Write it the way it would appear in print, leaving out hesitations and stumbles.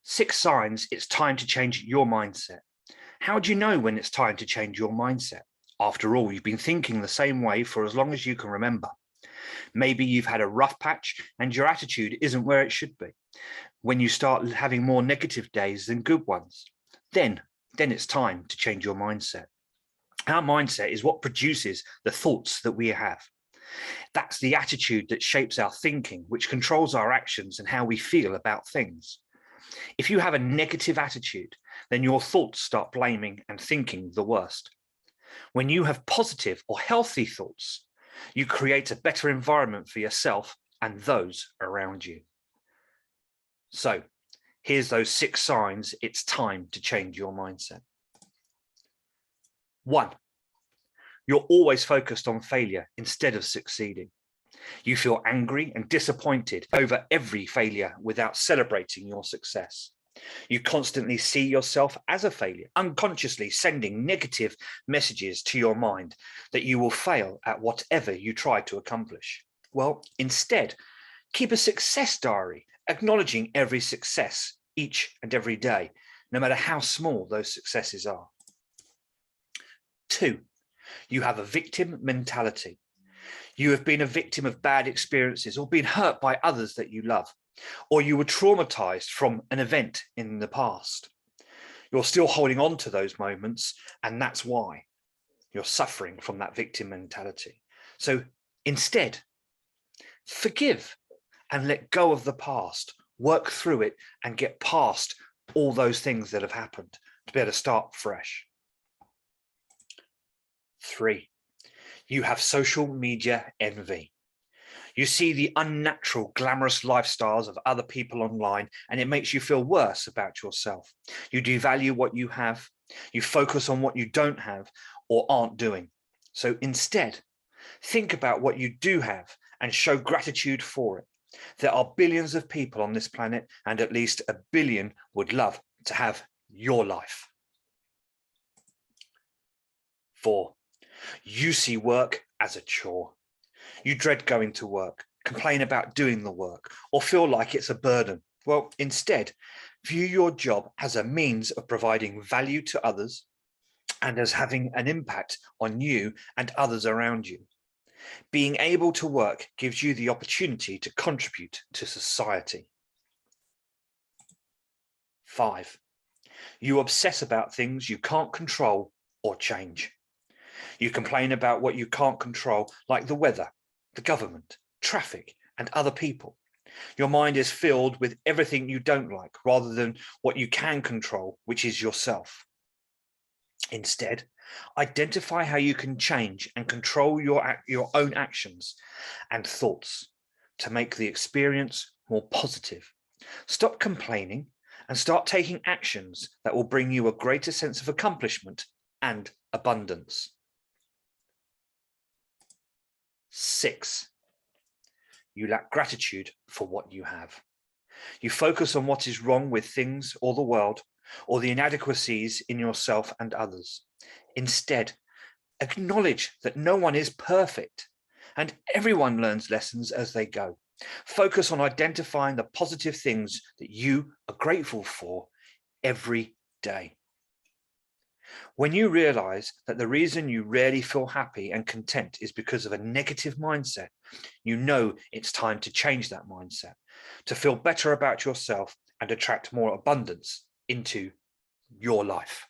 6 signs it's time to change your mindset. How do you know when it's time to change your mindset? After all, you've been thinking the same way for as long as you can remember. Maybe you've had a rough patch and your attitude isn't where it should be. When you start having more negative days than good ones, then it's time to change your mindset. Our mindset is what produces the thoughts that we have. That's the attitude that shapes our thinking, which controls our actions and how we feel about things. If you have a negative attitude, then your thoughts start blaming and thinking the worst. When you have positive or healthy thoughts, you create a better environment for yourself and those around you. So here's those 6 signs it's time to change your mindset. 1, you're always focused on failure instead of succeeding. You feel angry and disappointed over every failure without celebrating your success. You constantly see yourself as a failure, unconsciously sending negative messages to your mind that you will fail at whatever you try to accomplish. Well, instead, keep a success diary, acknowledging every success each and every day, no matter how small those successes are. 2, you have a victim mentality. You have been a victim of bad experiences or been hurt by others that you love, or you were traumatized from an event in the past. You're still holding on to those moments, and that's why you're suffering from that victim mentality. So instead, forgive and let go of the past, work through it and get past all those things that have happened to be able to start fresh. 3, you have social media envy. You see the unnatural, glamorous lifestyles of other people online, and it makes you feel worse about yourself. You devalue what you have, you focus on what you don't have or aren't doing. So instead, think about what you do have and show gratitude for it. There are billions of people on this planet, and at least 1 billion would love to have your life. 4, you see work as a chore. You dread going to work, complain about doing the work, or feel like it's a burden. Well, instead, view your job as a means of providing value to others and as having an impact on you and others around you. Being able to work gives you the opportunity to contribute to society. 5, you obsess about things you can't control or change. You complain about what you can't control, like the weather, the government, traffic, and other people. Your mind is filled with everything you don't like rather than what you can control, which is yourself. Instead, identify how you can change and control your own actions and thoughts to make the experience more positive. Stop complaining and start taking actions that will bring you a greater sense of accomplishment and abundance. 6, you lack gratitude for what you have. You focus on what is wrong with things or the world, or the inadequacies in yourself and others. Instead, acknowledge that no one is perfect and everyone learns lessons as they go. Focus on identifying the positive things that you are grateful for every day. When you realize that the reason you rarely feel happy and content is because of a negative mindset, you know it's time to change that mindset, to feel better about yourself and attract more abundance into your life.